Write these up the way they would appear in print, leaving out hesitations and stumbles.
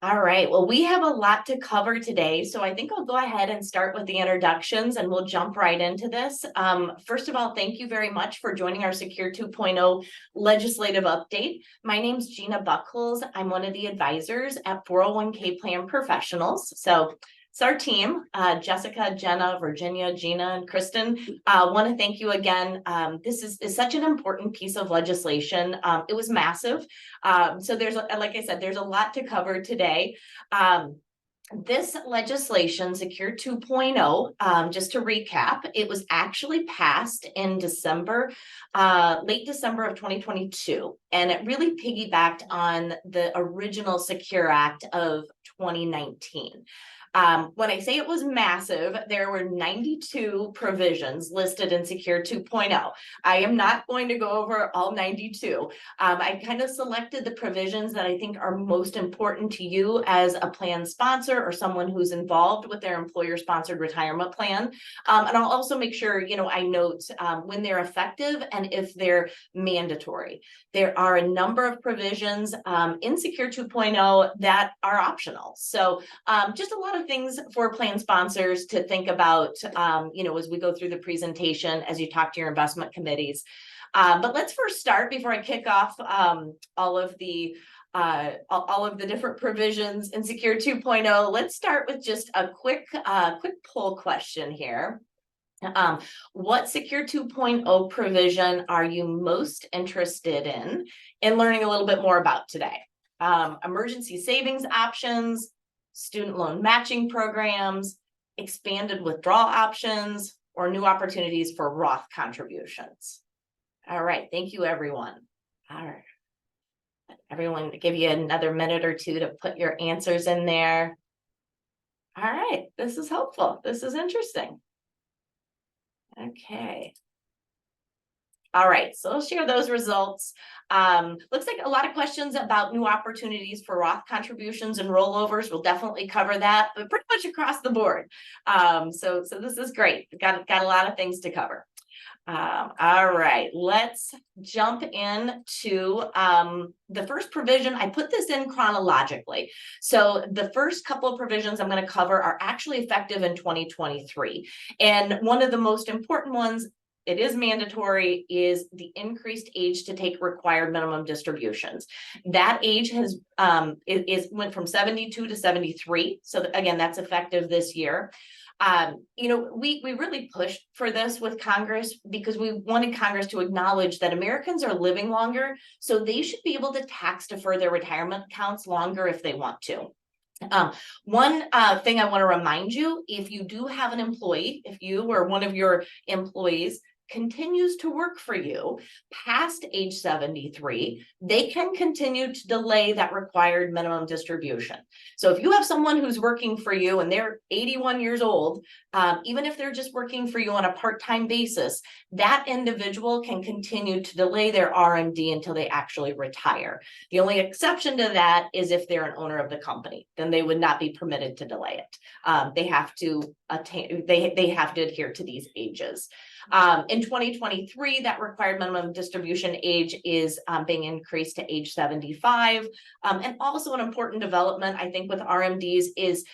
All right, well, we have a lot to cover today, so I think I'll go ahead and start with the introductions and we'll jump right into this. First of all, thank you very much for joining our Secure 2.0 legislative update. My name's Gina Buchholz. I'm one of the advisors at 401k Plan Professionals. So it's our team, Jessica, Jenna, Virginia, Gina, and Kristen. Want to thank you again. This is such an important piece of legislation. It was massive. So like I said, there's a lot to cover today. This legislation, Secure 2.0, just to recap, it was actually passed in December, late December of 2022, and it really piggybacked on the original Secure Act of 2019. When I say it was massive, there were 92 provisions listed in Secure 2.0. I am not going to go over all 92. I kind of selected the provisions that I think are most important to you as a plan sponsor or someone who's involved with their employer-sponsored retirement plan. And I'll also make sure, I note when they're effective and if they're mandatory. There are a number of provisions in Secure 2.0 that are optional. So just a lot of things for plan sponsors to think about, as we go through the presentation, as you talk to your investment committees. But let's first start before I kick off all of the different provisions in Secure 2.0. Let's start with just a quick poll question here. What Secure 2.0 provision are you most interested in learning a little bit more about today? Emergency savings options, student loan matching programs, expanded withdrawal options, or new opportunities for Roth contributions. All right, thank you, everyone. All right, everyone, give you another minute or two to put your answers in there. All right, this is helpful. This is interesting. Okay. All right, so I'll share those results. Looks like a lot of questions about new opportunities for Roth contributions and rollovers. We'll definitely cover that, but pretty much across the board. So this is great. Got a lot of things to cover. All right, let's jump into the first provision. I put this in chronologically. So the first couple of provisions I'm going to cover are actually effective in 2023. And one of the most important ones, it is mandatory, is the increased age to take required minimum distributions. That age has went from 72 to 73. So again, that's effective this year. We really pushed for this with Congress because we wanted Congress to acknowledge that Americans are living longer, so they should be able to tax defer their retirement accounts longer if they want to. One thing I want to remind you, if you do have an employee, if you or one of your employees continues to work for you past age 73, they can continue to delay that required minimum distribution. So if you have someone who's working for you and they're 81 years old, even if they're just working for you on a part-time basis, that individual can continue to delay their RMD until they actually retire. The only exception to that is if they're an owner of the company, then they would not be permitted to delay it. They have to adhere to these ages. In 2023, that required minimum distribution age is being increased to age 75. And also an important development, I think, with RMDs is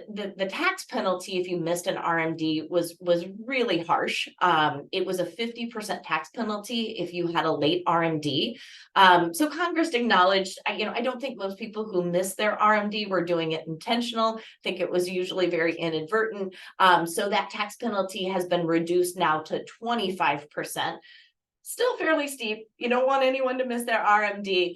the tax penalty if you missed an RMD was really harsh. It was a 50% tax penalty if you had a late RMD. So Congress acknowledged, I don't think most people who missed their RMD were doing it intentional. I think it was usually very inadvertent. So that tax penalty has been reduced now to 25%. Still fairly steep. You don't want anyone to miss their RMD.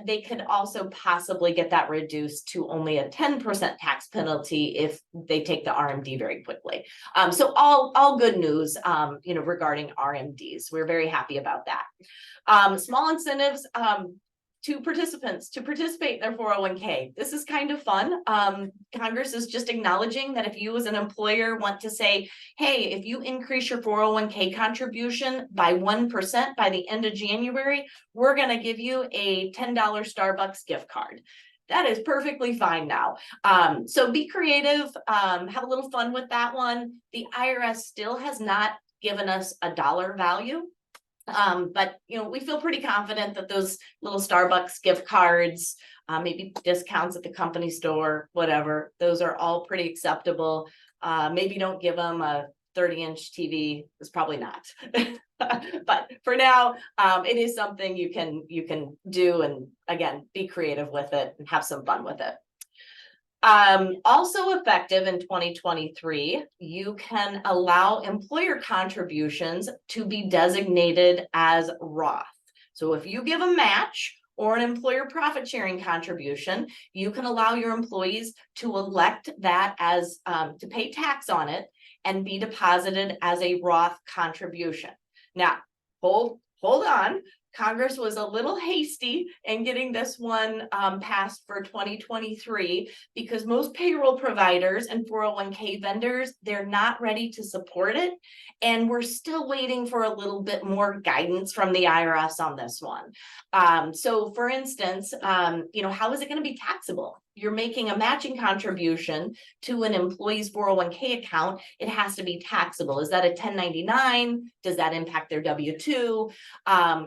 They could also possibly get that reduced to only a 10% tax penalty if they take the RMD very quickly. So all good news, regarding RMDs. We're very happy about that. Small incentives to participants to participate in their 401k. This is kind of fun. Congress is just acknowledging that if you as an employer want to say, hey, if you increase your 401k contribution by 1% by the end of January, we're going to give you a $10 Starbucks gift card. That is perfectly fine now. So be creative, have a little fun with that one. The IRS still has not given us a dollar value. But we feel pretty confident that those little Starbucks gift cards, maybe discounts at the company store, whatever, those are all pretty acceptable. Maybe don't give them a 30-inch TV. It's probably not. But for now, it is something you can do, and again, be creative with it and have some fun with it. Also effective in 2023, you can allow employer contributions to be designated as Roth. So if you give a match or an employer profit sharing contribution, you can allow your employees to elect that as to pay tax on it and be deposited as a Roth contribution. Now, hold on. Congress was a little hasty in getting this one passed for 2023 because most payroll providers and 401k vendors, they're not ready to support it. And we're still waiting for a little bit more guidance from the IRS on this one. So for instance, how is it going to be taxable? You're making a matching contribution to an employee's 401k account, it has to be taxable. Is that a 1099? Does that impact their W-2?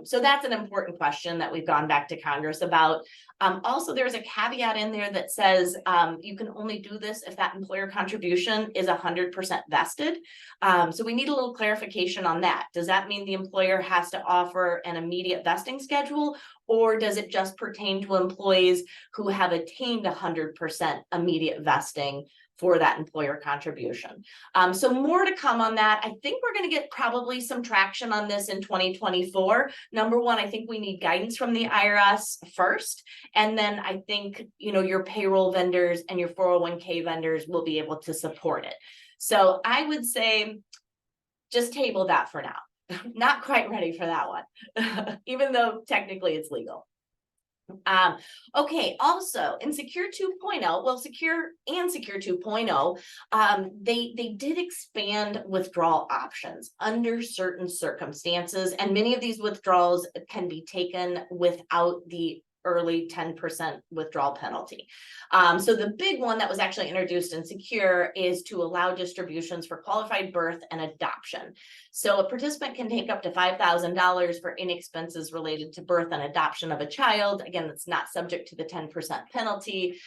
So that's an important question that we've gone back to Congress about. Also, there's a caveat in there that says you can only do this if that employer contribution is 100% vested. So we need a little clarification on that. Does that mean the employer has to offer an immediate vesting schedule, or does it just pertain to employees who have attained 100% immediate vesting for that employer contribution? So more to come on that. I think we're going to get probably some traction on this in 2024. Number one, I think we need guidance from the IRS first. And then I think, your payroll vendors and your 401k vendors will be able to support it. So I would say just table that for now. Not quite ready for that one, even though technically it's legal. Okay, also in Secure 2.0, Secure 2.0, they did expand withdrawal options under certain circumstances, and many of these withdrawals can be taken without the early 10% withdrawal penalty. So the big one that was actually introduced in Secure is to allow distributions for qualified birth and adoption. So a participant can take up to $5,000 for any expenses related to birth and adoption of a child. Again, that's not subject to the 10% penalty.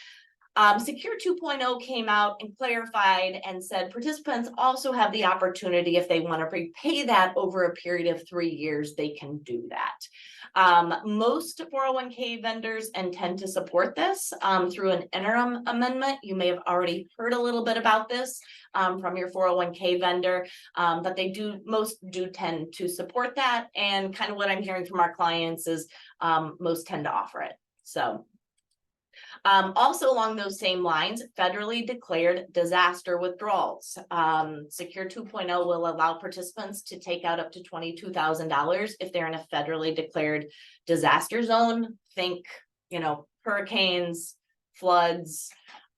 Secure 2.0 came out and clarified and said participants also have the opportunity, if they want to repay that over a period of 3 years, they can do that. Most 401k vendors intend to support this through an interim amendment. You may have already heard a little bit about this from your 401k vendor, but most do tend to support that. And kind of what I'm hearing from our clients is most tend to offer it. So also along those same lines, federally declared disaster withdrawals. Secure 2.0 will allow participants to take out up to $22,000 if they're in a federally declared disaster zone. Think, hurricanes, floods,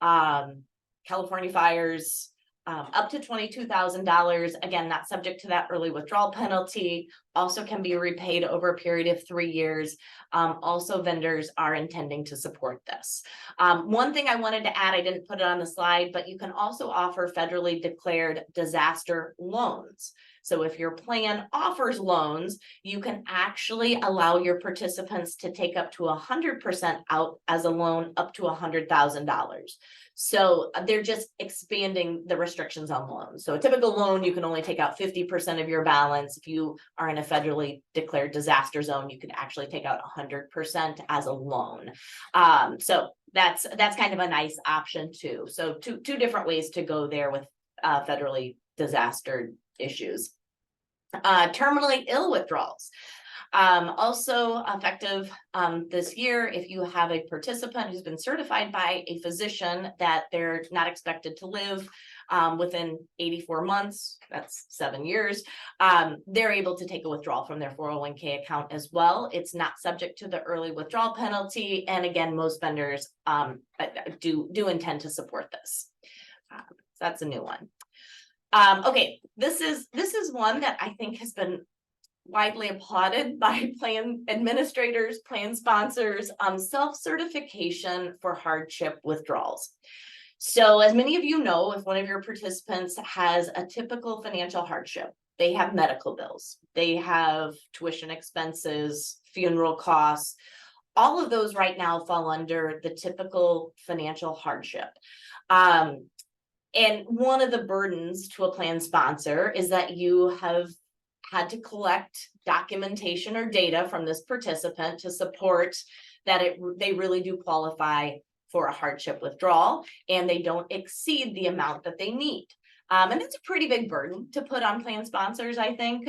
California fires, up to $22,000. Again, not subject to that early withdrawal penalty. Also can be repaid over a period of 3 years. Also, vendors are intending to support this. One thing I wanted to add, I didn't put it on the slide, but you can also offer federally declared disaster loans. So if your plan offers loans, you can actually allow your participants to take up to 100% out as a loan up to $100,000. So they're just expanding the restrictions on loans. So a typical loan, you can only take out 50% of your balance. If you are in a federally declared disaster zone, you can actually take out 100% as a loan. So that's kind of a nice option too. So two different ways to go there with federally disaster issues. Terminally ill withdrawals. Also effective this year, if you have a participant who's been certified by a physician that they're not expected to live within 84 months, that's 7 years, they're able to take a withdrawal from their 401k account as well. It's not subject to the early withdrawal penalty. And again, most vendors do intend to support this. So that's a new one. Okay, this is one that I think has been widely applauded by plan administrators, plan sponsors, self-certification for hardship withdrawals. So as many of you know, if one of your participants has a typical financial hardship, they have medical bills, they have tuition expenses, funeral costs. All of those right now fall under the typical financial hardship. And one of the burdens to a plan sponsor is that you have had to collect documentation or data from this participant to support that they really do qualify for a hardship withdrawal and they don't exceed the amount that they need. And it's a pretty big burden to put on plan sponsors, I think.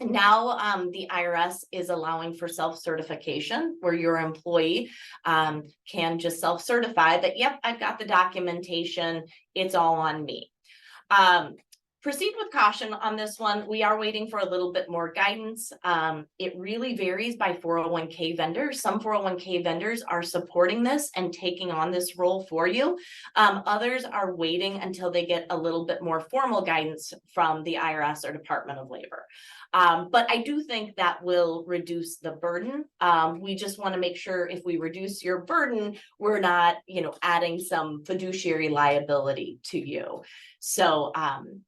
Now the IRS is allowing for self-certification where your employee can just self-certify that, yep, I've got the documentation, it's all on me. Proceed with caution on this one. We are waiting for a little bit more guidance. It really varies by 401k vendors. Some 401k vendors are supporting this and taking on this role for you. Others are waiting until they get a little bit more formal guidance from the IRS or Department of Labor. But I do think that will reduce the burden. We just want to make sure if we reduce your burden, we're not, adding some fiduciary liability to you. So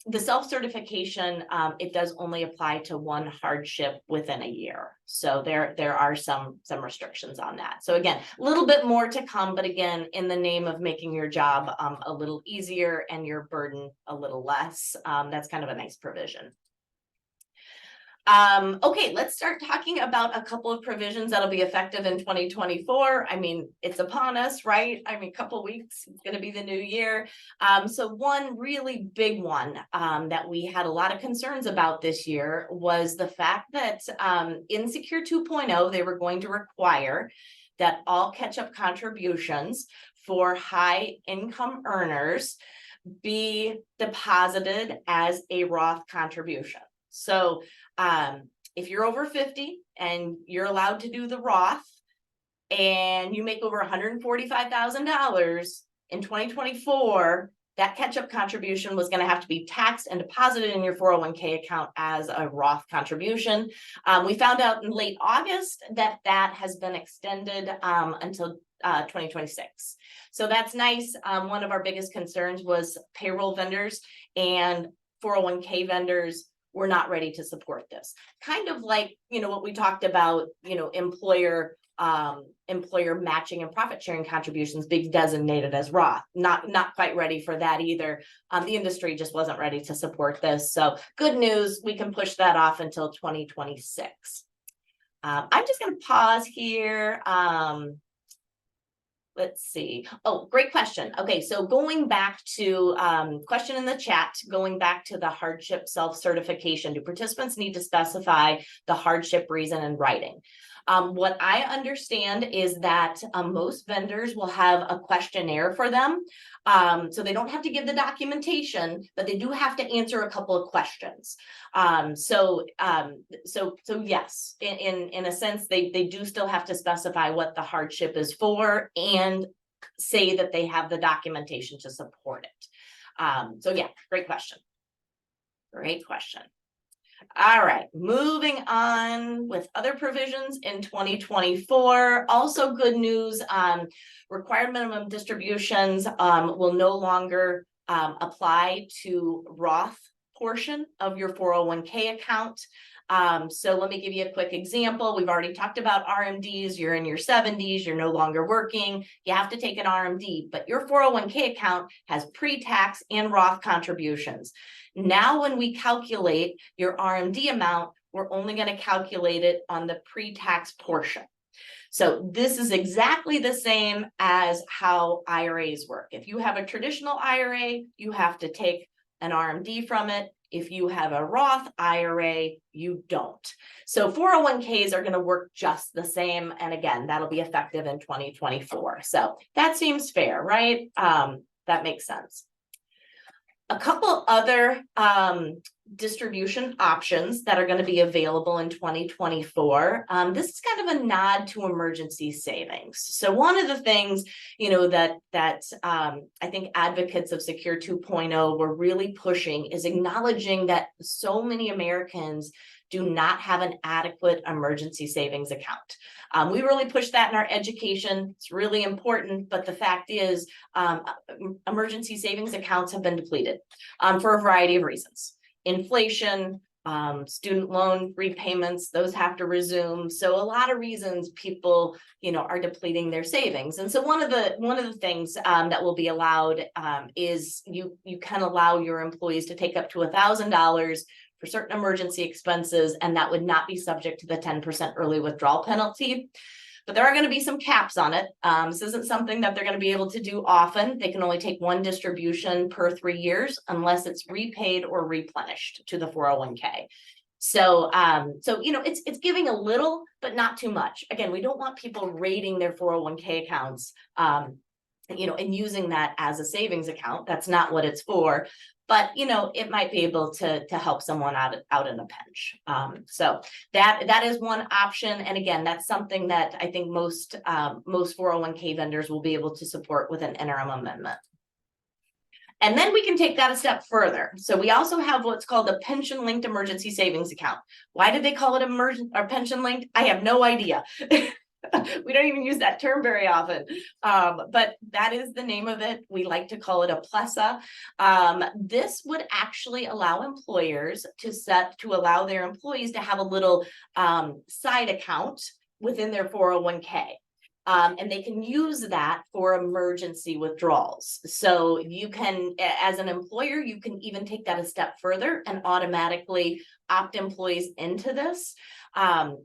the self-certification, it does only apply to one hardship within a year. So there are some restrictions on that. So again, a little bit more to come, but again, in the name of making your job a little easier and your burden a little less, that's kind of a nice provision. Okay, let's start talking about a couple of provisions that'll be effective in 2024. I mean, it's upon us, right? I mean, a couple of weeks, it's going to be the new year. So one really big one that we had a lot of concerns about this year was the fact that in Secure 2.0, they were going to require that all catch-up contributions for high income earners be deposited as a Roth contribution. So if you're over 50 and you're allowed to do the Roth and you make over $145,000 in 2024, that catch-up contribution was going to have to be taxed and deposited in your 401k account as a Roth contribution. We found out in late August that has been extended until 2026. So that's nice. One of our biggest concerns was payroll vendors and 401k vendors were not ready to support this. Kind of like, what we talked about, employer matching and profit sharing contributions being designated as Roth. Not quite ready for that either. The industry just wasn't ready to support this. So good news, we can push that off until 2026. I'm just going to pause here. Let's see. Oh, great question. Okay, so going back to question in the chat, going back to the hardship self-certification, do participants need to specify the hardship reason in writing? What I understand is that most vendors will have a questionnaire for them. So they don't have to give the documentation, but they do have to answer a couple of questions. So yes, in a sense, they do still have to specify what the hardship is for and say that they have the documentation to support it. So yeah, great question. Great question. All right, moving on with other provisions in 2024. Also good news, required minimum distributions will no longer apply to Roth portion of your 401k account. So let me give you a quick example. We've already talked about RMDs. You're in your 70s, you're no longer working. You have to take an RMD, but your 401k account has pre-tax and Roth contributions. Now, when we calculate your RMD amount, we're only going to calculate it on the pre-tax portion. So this is exactly the same as how IRAs work. If you have a traditional IRA, you have to take an RMD from it. If you have a Roth IRA, you don't. So 401ks are going to work just the same. And again, that'll be effective in 2024. So that seems fair, right? That makes sense. A couple other distribution options that are going to be available in 2024. This is kind of a nod to emergency savings. So one of the things, that I think advocates of Secure 2.0 were really pushing is acknowledging that so many Americans do not have an adequate emergency savings account. We really push that in our education. It's really important, but the fact is emergency savings accounts have been depleted for a variety of reasons. inflation, student loan repayments, those have to resume. So a lot of reasons people, are depleting their savings. And so one of the things that will be allowed is you can allow your employees to take up to $1,000 for certain emergency expenses, and that would not be subject to the 10% early withdrawal penalty. But there are going to be some caps on it. This isn't something that they're going to be able to do often. They can only take one distribution per 3 years unless it's repaid or replenished to the 401k. So, it's giving a little, but not too much. Again, we don't want people raiding their 401k accounts, and using that as a savings account. That's not what it's for. But it might be able to help someone out in a pinch. So that is one option. And again, that's something that I think most 401k vendors will be able to support with an interim amendment. And then we can take that a step further. So we also have what's called a pension-linked emergency savings account. Why did they call it pension-linked? I have no idea. We don't even use that term very often, but that is the name of it. We like to call it a PLESA. This would actually allow employers to allow their employees to have a little side account within their 401k. And they can use that for emergency withdrawals. So you can, as an employer, you can even take that a step further and automatically opt employees into this.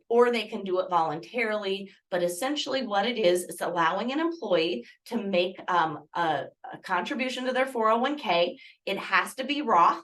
Or they can do it voluntarily, but essentially what it is allowing an employee to make a contribution to their 401k. It has to be Roth.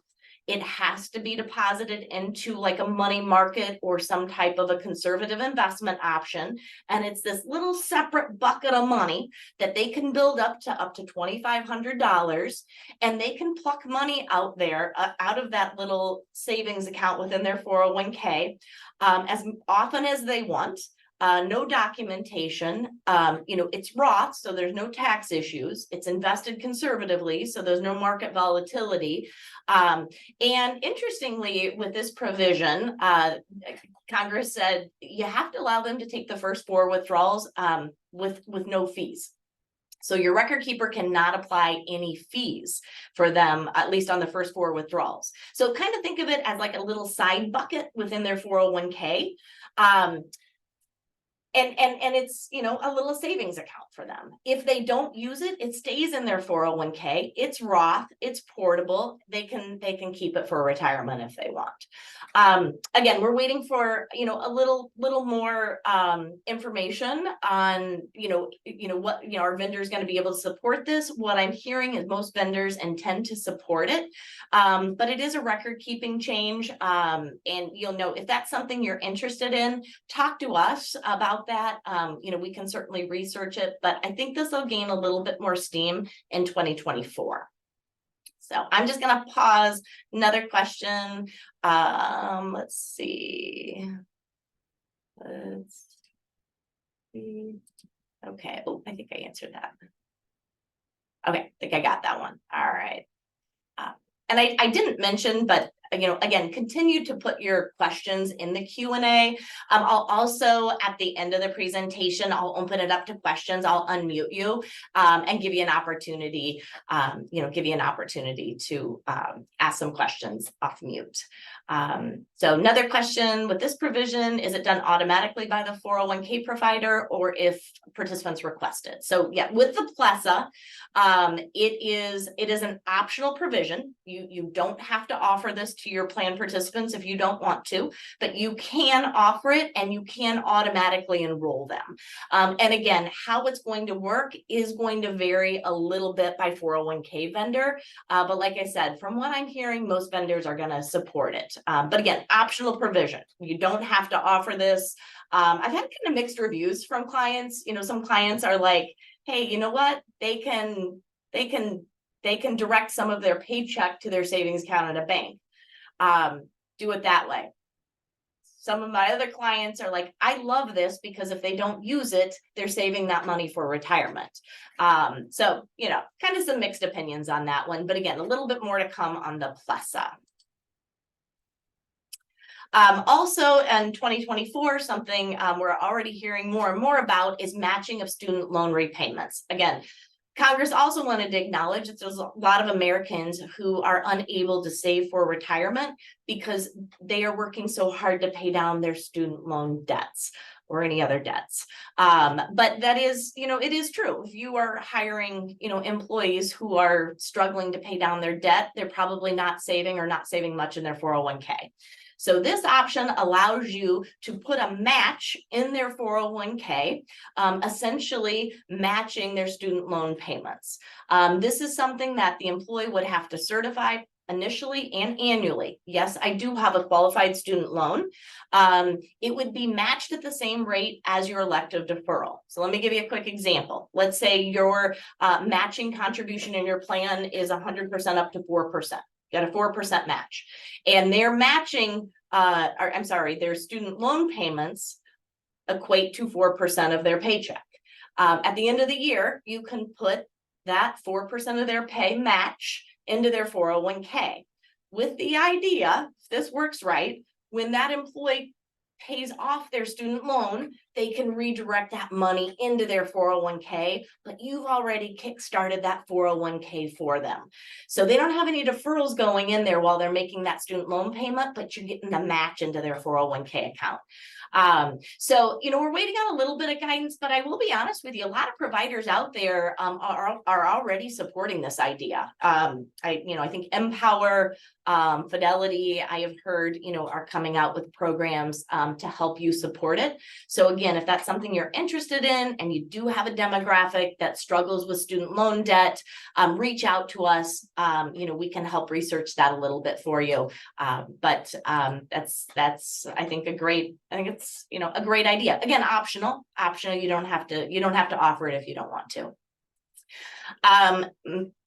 It has to be deposited into like a money market or some type of a conservative investment option. And it's this little separate bucket of money that they can build up to $2,500, and they can pluck money out there, out of that little savings account within their 401k, as often as they want. No documentation. It's Roth, so there's no tax issues. It's invested conservatively, so there's no market volatility. And interestingly, with this provision, Congress said you have to allow them to take the first 4 withdrawals with no fees. So your record keeper cannot apply any fees for them, at least on the first 4 withdrawals. So kind of think of it as like a little side bucket within their 401k. And it's, a little savings account for them. If they don't use it, it stays in their 401k. It's Roth, it's portable. They can keep it for retirement if they want. Again, we're waiting for, a little more information on, what, our vendors going to be able to support this. What I'm hearing is most vendors intend to support it. But it is a record keeping change. And you'll know if that's something you're interested in, talk to us about that. We can certainly research it, but I think this will gain a little bit more steam in 2024. So I'm just going to pause. Another question. Let's see. Okay. Oh, I think I answered that. Okay. I think I got that one. All right. And I didn't mention, but again, continue to put your questions in the Q&A. I'll also, at the end of the presentation, I'll open it up to questions. I'll unmute you and give you an opportunity, to ask some questions off mute. So another question, with this provision, is it done automatically by the 401k provider or if participants request it? So yeah, with the PLESA, it is an optional provision. You don't have to offer this to your plan participants if you don't want to, but you can offer it and you can automatically enroll them. And again, how it's going to work is going to vary a little bit by 401k vendor. But like I said, from what I'm hearing, most vendors are going to support it. But again, optional provision. You don't have to offer this. I've had kind of mixed reviews from clients. Some clients are like, hey, you know what? They can direct some of their paycheck to their savings account at a bank. Do it that way. Some of my other clients are like, I love this because if they don't use it, they're saving that money for retirement. So, kind of some mixed opinions on that one. But again, a little bit more to come on the PLESA. Also in 2024, something we're already hearing more and more about is matching of student loan repayments. Again, Congress also wanted to acknowledge that there's a lot of Americans who are unable to save for retirement because they are working so hard to pay down their student loan debts or any other debts. But that is, it is true. If you are hiring, employees who are struggling to pay down their debt, they're probably not saving or not saving much in their 401k. So this option allows you to put a match in their 401k, essentially matching their student loan payments. This is something that the employee would have to certify initially and annually. Yes, I do have a qualified student loan. It would be matched at the same rate as your elective deferral. So let me give you a quick example. Let's say your matching contribution in your plan is 100% up to 4%. Got a 4% match, and they're matching, their student loan payments equate to 4% of their paycheck. At the end of the year, you can put that 4% of their pay match into their 401k with the idea, if this works right, when that employee pays off their student loan, they can redirect that money into their 401k, but you've already kickstarted that 401k for them. So they don't have any deferrals going in there while they're making that student loan payment, but you're getting the match into their 401k account. So, we're waiting on a little bit of guidance, but I will be honest with you, a lot of providers out there are already supporting this idea. I think Empower, Fidelity, I have heard, are coming out with programs to help you support it. So again, if that's something you're interested in and you do have a demographic that struggles with student loan debt, reach out to us. We can help research that a little bit for you. But that's I think it's a great idea. Again, optional. You don't have to offer it if you don't want to.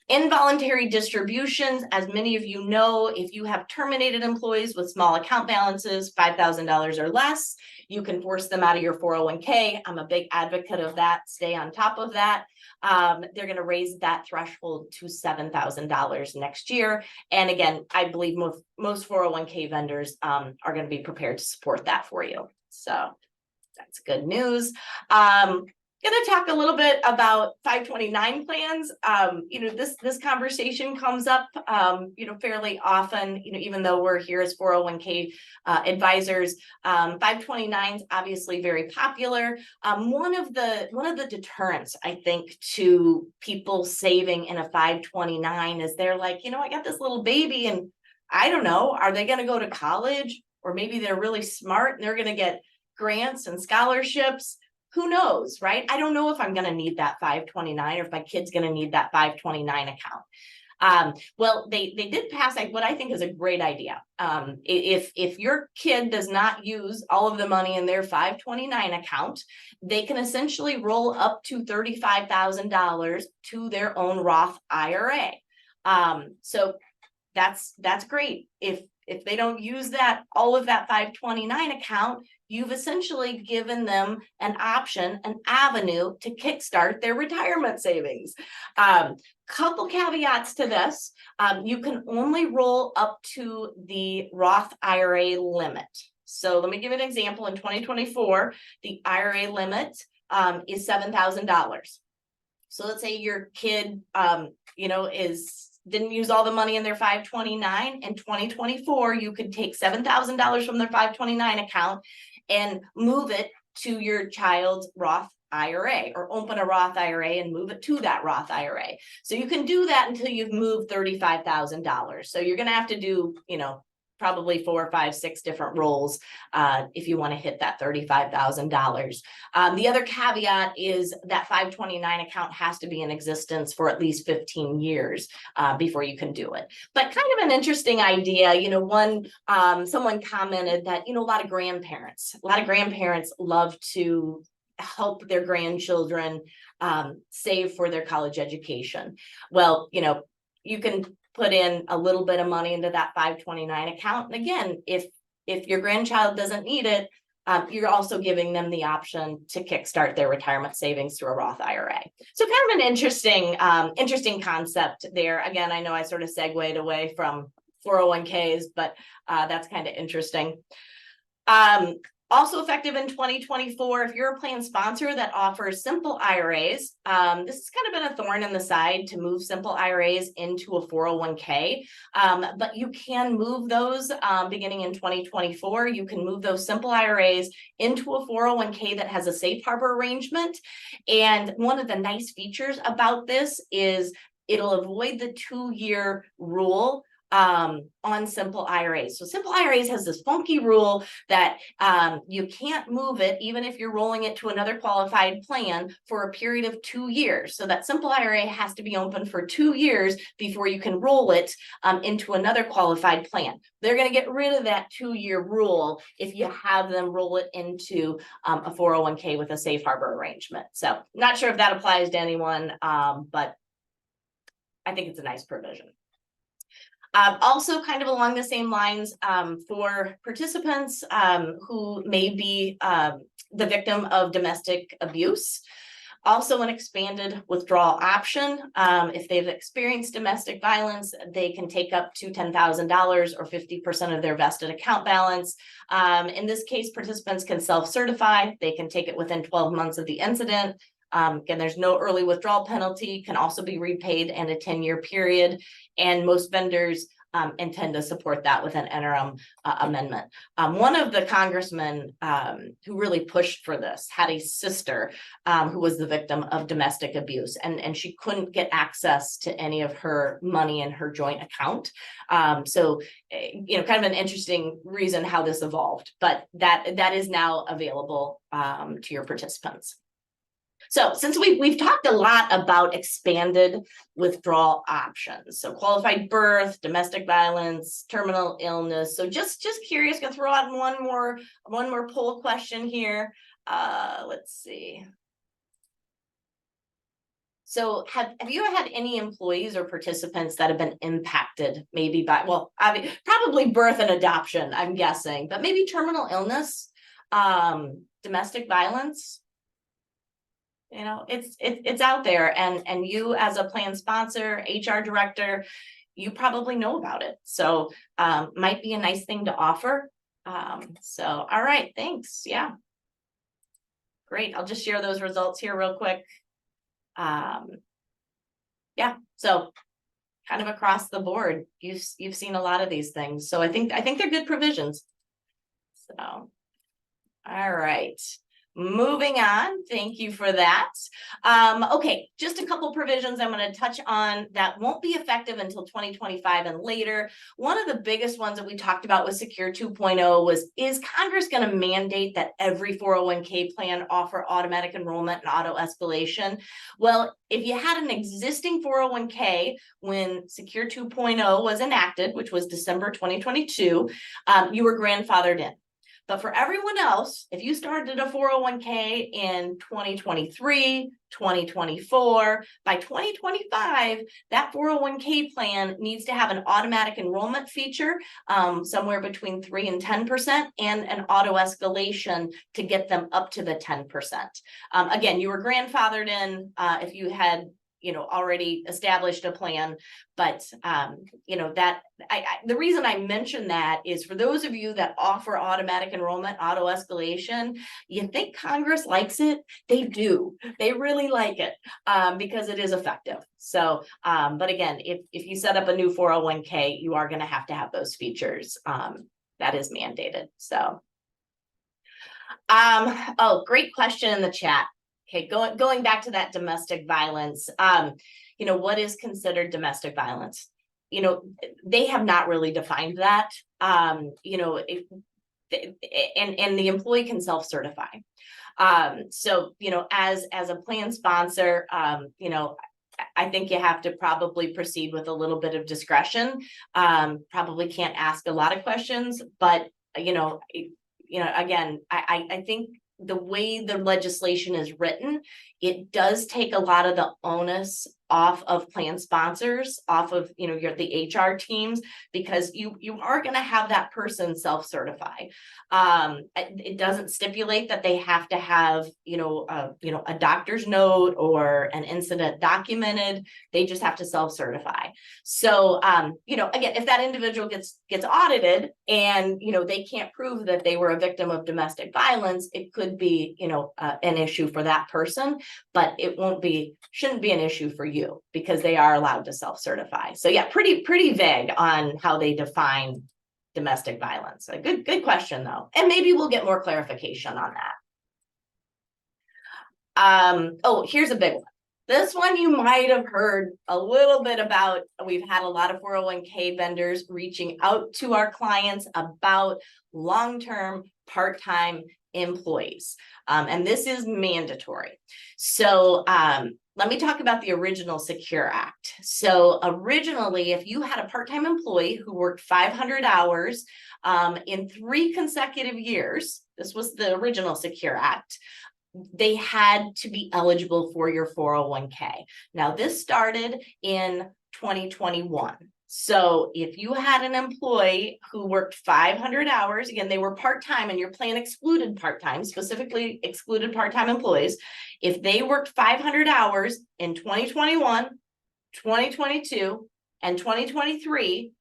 Involuntary distributions, as many of you know, if you have terminated employees with small account balances, $5,000 or less, you can force them out of your 401k. I'm a big advocate of that. Stay on top of that. They're going to raise that threshold to $7,000 next year. And again, I believe most 401k vendors are going to be prepared to support that for you. So that's good news. Going to talk a little bit about 529 plans. This conversation comes up, fairly often, even though we're here as 401k advisors. 529 is obviously very popular. One of the deterrents, I think, to people saving in a 529 is they're like, I got this little baby and I don't know, are they going to go to college? Or maybe they're really smart and they're going to get grants and scholarships. Who knows, right? I don't know if I'm going to need that 529 or if my kid's going to need that 529 account. Well, they did pass what I think is a great idea. If your kid does not use all of the money in their 529 account, they can essentially roll up to $35,000 to their own Roth IRA. So that's great. If they don't use all of that 529 account, you've essentially given them an option, an avenue to kickstart their retirement savings. Couple caveats to this. You can only roll up to the Roth IRA limit. So let me give an example. In 2024, the IRA limit is $7,000. So let's say your kid, didn't use all the money in their 529. In 2024, you could take $7,000 from their 529 account and move it to your child's Roth IRA, or open a Roth IRA and move it to that Roth IRA. So you can do that until you've moved $35,000. So you're going to have to do, probably 4, 5, 6 different rolls if you want to hit that $35,000. The other caveat is that 529 account has to be in existence for at least 15 years before you can do it. But kind of an interesting idea, someone commented that, a lot of grandparents love to help their grandchildren save for their college education. Well, you can put in a little bit of money into that 529 account. And again, if your grandchild doesn't need it, you're also giving them the option to kickstart their retirement savings through a Roth IRA. So kind of an interesting concept there. Again, I know I sort of segued away from 401ks, but that's kind of interesting. Also effective in 2024, if you're a plan sponsor that offers simple IRAs, this has kind of been a thorn in the side to move simple IRAs into a 401k, but you can move those beginning in 2024. You can move those simple IRAs into a 401k that has a safe harbor arrangement. And one of the nice features about this is it'll avoid the 2-year rule on simple IRAs. So simple IRAs has this funky rule that you can't move it even if you're rolling it to another qualified plan for a period of 2 years. So that simple IRA has to be open for 2 years before you can roll it into another qualified plan. They're going to get rid of that 2-year rule if you have them roll it into a 401k with a safe harbor arrangement. So not sure if that applies to anyone, but I think it's a nice provision. Also kind of along the same lines, for participants who may be the victim of domestic abuse, also an expanded withdrawal option. If they've experienced domestic violence, they can take up to $10,000 or 50% of their vested account balance. In this case, participants can self-certify. They can take it within 12 months of the incident. Again, there's no early withdrawal penalty, can also be repaid in a 10-year period, and most vendors intend to support that with an interim amendment. One of the congressmen who really pushed for this had a sister who was the victim of domestic abuse, and she couldn't get access to any of her money in her joint account. So, kind of an interesting reason how this evolved, but that is now available to your participants. So since we've talked a lot about expanded withdrawal options, so qualified birth, domestic violence, terminal illness. So just curious, gonna throw out one more poll question here. Let's see. So have you ever had any employees or participants that have been impacted maybe by, well, probably birth and adoption, I'm guessing, but maybe terminal illness, domestic violence? It's out there, and you as a plan sponsor, HR director, you probably know about it. So might be a nice thing to offer. So all right, thanks. Yeah. Great. I'll just share those results here real quick. Yeah, so kind of across the board, you've seen a lot of these things. So I think they're good provisions. So all right. Moving on, thank you for that. Okay, just a couple provisions I'm going to touch on that won't be effective until 2025 and later. One of the biggest ones that we talked about with Secure 2.0 is Congress going to mandate that every 401k plan offer automatic enrollment and auto escalation? Well, if you had an existing 401k when Secure 2.0 was enacted, which was December 2022, you were grandfathered in. But for everyone else, if you started a 401k in 2023, 2024, by 2025, that 401k plan needs to have an automatic enrollment feature, somewhere between 3 and 10%, and an auto escalation to get them up to the 10%. Again, you were grandfathered in if you had already established a plan, but the reason I mention that is for those of you that offer automatic enrollment, auto escalation, you think Congress likes it? They do. They really like it because it is effective. So, but again, if you set up a new 401k, you are going to have those features. That is mandated. So, oh, great question in the chat. Okay, going back to that domestic violence, what is considered domestic violence? They have not really defined that. And the employee can self-certify. So, as a plan sponsor, I think you have to probably proceed with a little bit of discretion. Probably can't ask a lot of questions, but again, I think the way the legislation is written, it does take a lot of the onus off of plan sponsors, off of, the HR teams, because you are going to have that person self-certify. It doesn't stipulate that they have to have, a doctor's note or an incident documented. They just have to self-certify. So, again, if that individual gets audited and, they can't prove that they were a victim of domestic violence, it could be, an issue for that person, but shouldn't be an issue for you because they are allowed to self-certify. So yeah, pretty vague on how they define domestic violence. A good question though. And maybe we'll get more clarification on that. Oh, here's a big one. This one you might have heard a little bit about. We've had a lot of 401k vendors reaching out to our clients about long-term part-time employees. And this is mandatory. So let me talk about the original Secure Act. So originally, if you had a part-time employee who worked 500 hours in 3 consecutive years, this was the original Secure Act, they had to be eligible for your 401k. Now, this started in 2021. So if you had an employee who worked 500 hours, again, they were part-time and your plan excluded part-time, specifically excluded part-time employees. If they worked 500 hours in 2021, 2022, and 2023,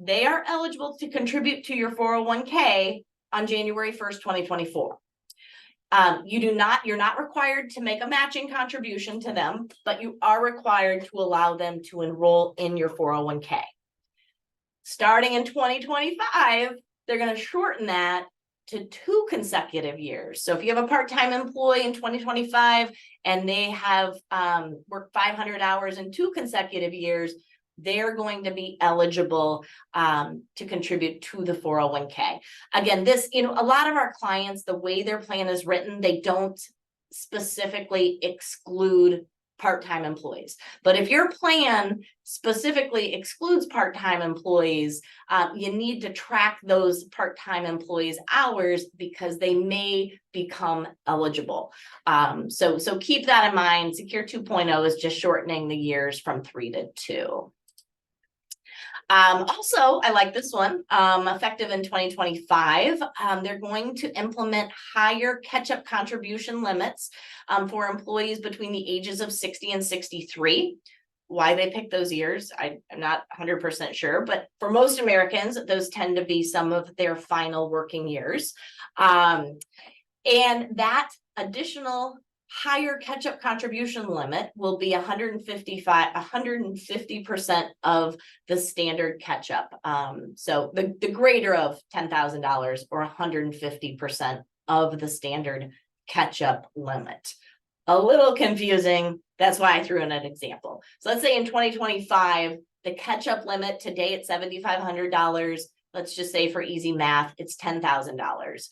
they are eligible to contribute to your 401k on January 1st, 2024. You're not required to make a matching contribution to them, but you are required to allow them to enroll in your 401k. Starting in 2025, they're going to shorten that to 2 consecutive years. So if you have a part-time employee in 2025 and they have worked 500 hours in 2 consecutive years, they're going to be eligible to contribute to the 401k. Again, this, a lot of our clients, the way their plan is written, they don't specifically exclude part-time employees. But if your plan specifically excludes part-time employees, you need to track those part-time employees' hours because they may become eligible. So keep that in mind. Secure 2.0 is just shortening the years from 3 to 2. Also, I like this one, effective in 2025, they're going to implement higher catch-up contribution limits for employees between the ages of 60 and 63. Why they pick those years, I'm not 100% sure, but for most Americans, those tend to be some of their final working years. And that additional higher catch-up contribution limit will be 150% of the standard catch-up. So the greater of $10,000 or 150% of the standard catch-up limit. A little confusing. That's why I threw in an example. So let's say in 2025, the catch-up limit today at $7,500. Let's just say for easy math, it's $10,000.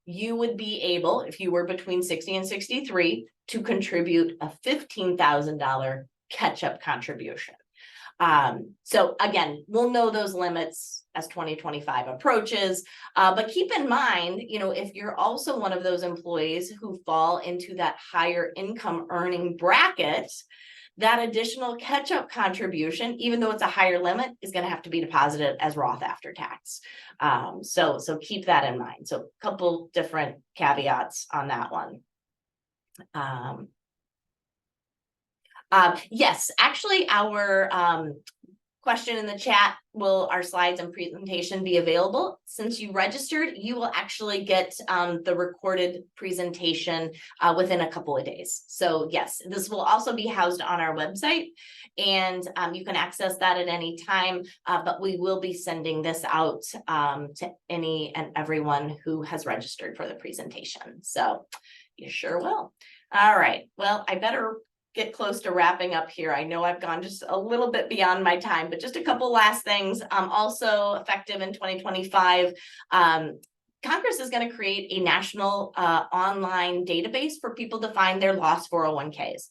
You would be able, if you were between 60 and 63, to contribute a $15,000 catch-up contribution. So again, we'll know those limits as 2025 approaches, but keep in mind, if you're also one of those employees who fall into that higher income earning bracket, that additional catch-up contribution, even though it's a higher limit, is going to have to be deposited as Roth after tax. So keep that in mind. So a couple different caveats on that one. Yes, actually, our question in the chat, will our slides and presentation be available? Since you registered, you will actually get the recorded presentation within a couple of days. So yes, this will also be housed on our website, and you can access that at any time, but we will be sending this out to any and everyone who has registered for the presentation. So you sure will. All right, well, I better get close to wrapping up here. I know I've gone just a little bit beyond my time, but just a couple last things. Also effective in 2025, Congress is going to create a national online database for people to find their lost 401ks.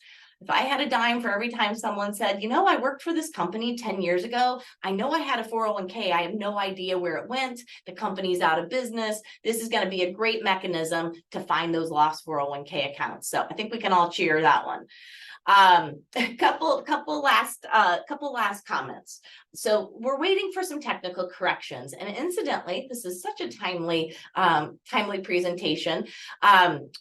If I had a dime for every time someone said, I worked for this company 10 years ago. I know I had a 401k. I have no idea where it went. The company's out of business. This is going to be a great mechanism to find those lost 401k accounts. So I think we can all cheer that one. A couple last comments. So we're waiting for some technical corrections, and incidentally, this is such a timely presentation.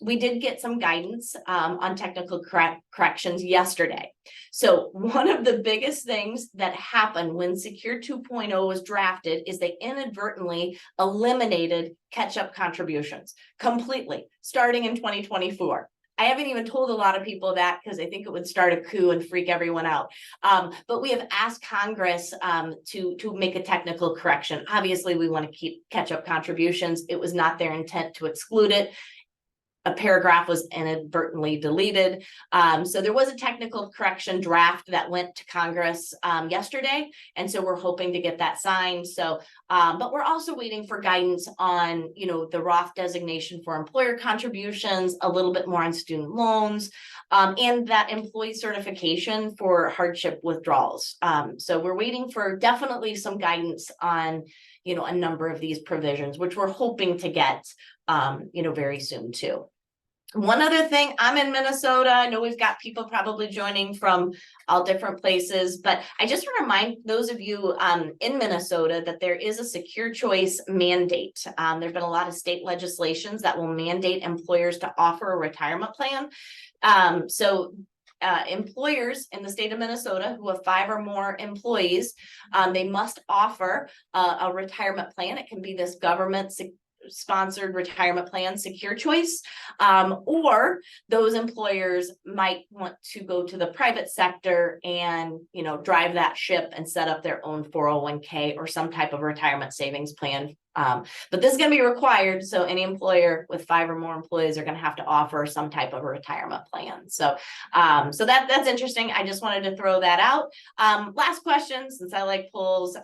We did get some guidance on technical corrections yesterday. So one of the biggest things that happened when Secure 2.0 was drafted is they inadvertently eliminated catch-up contributions completely, starting in 2024. I haven't even told a lot of people that because I think it would start a coup and freak everyone out. But we have asked Congress to make a technical correction. Obviously, we want to keep catch-up contributions. It was not their intent to exclude it. A paragraph was inadvertently deleted. So there was a technical correction draft that went to Congress yesterday. And so we're hoping to get that signed. So, but we're also waiting for guidance on, the Roth designation for employer contributions, a little bit more on student loans, and that employee certification for hardship withdrawals. So we're waiting for definitely some guidance on, a number of these provisions, which we're hoping to get, very soon too. One other thing, I'm in Minnesota. I know we've got people probably joining from all different places, but I just want to remind those of you in Minnesota that there is a secure choice mandate. There's been a lot of state legislations that will mandate employers to offer a retirement plan. Employers in the state of Minnesota who have 5 or more employees, they must offer a retirement plan. It can be this government sponsored retirement plan, secure choice, or those employers might want to go to the private sector and drive that ship and set up their own 401k or some type of retirement savings plan. But this is going to be required, so any employer with 5 or more employees are going to have to offer some type of a retirement plan. So that's interesting. I just wanted to throw that out. Last question, since I like polls,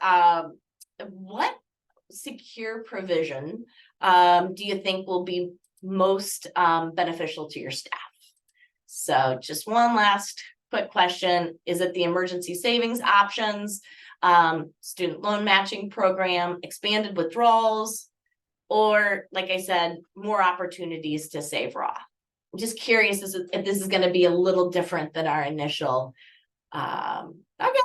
what secure provision do you think will be most beneficial to your staff? So just one last quick question. Is it the emergency savings options, student loan matching program, expanded withdrawals, or like I said, more opportunities to save Roth? I'm just curious if this is going to be a little different than our initial. Okay.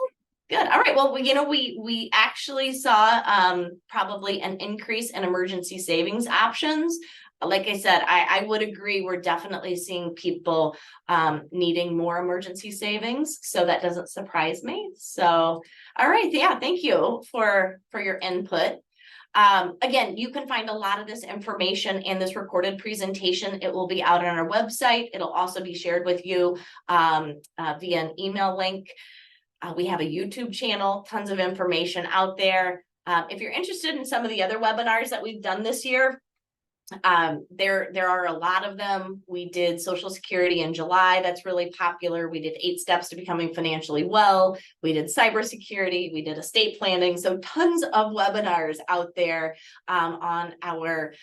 Good. All right. Well, we actually saw probably an increase in emergency savings options. Like I said, I would agree. We're definitely seeing people needing more emergency savings. So that doesn't surprise me. So, all right. Yeah. Thank you for your input. Again, you can find a lot of this information in this recorded presentation. It will be out on our website. It'll also be shared with you via an email link. We have a YouTube channel, tons of information out there. If you're interested in some of the other webinars that we've done this year, there are a lot of them. We did Social Security in July. That's really popular. We did 8 steps to becoming financially well. We did cybersecurity. We did estate planning. So tons of webinars out there on our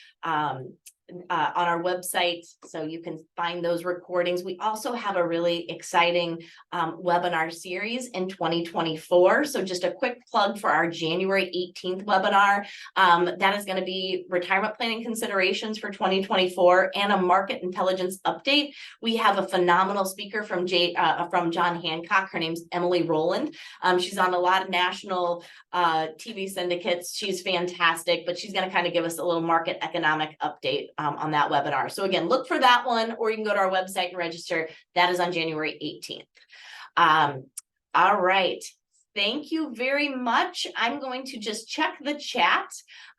website, so you can find those recordings. We also have a really exciting webinar series in 2024. So just a quick plug for our January 18th webinar. That is going to be retirement planning considerations for 2024 and a market intelligence update. We have a phenomenal speaker from John Hancock. Her name's Emily Rowland. She's on a lot of national TV syndicates. She's fantastic, but she's going to kind of give us a little market economic update on that webinar. So again, look for that one, or you can go to our website and register. That is on January 18th. All right. Thank you very much. I'm going to just check the chat.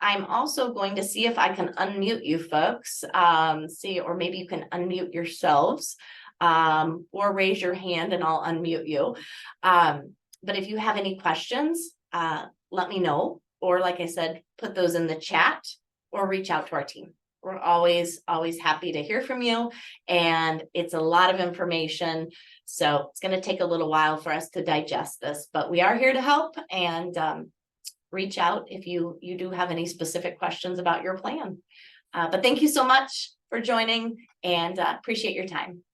I'm also going to see if I can unmute you folks. Or maybe you can unmute yourselves or raise your hand and I'll unmute you. But if you have any questions, let me know. Or like I said, put those in the chat or reach out to our team. We're always happy to hear from you. And it's a lot of information. So it's going to take a little while for us to digest this, but we are here to help, and reach out if you do have any specific questions about your plan. But thank you so much for joining, and appreciate your time.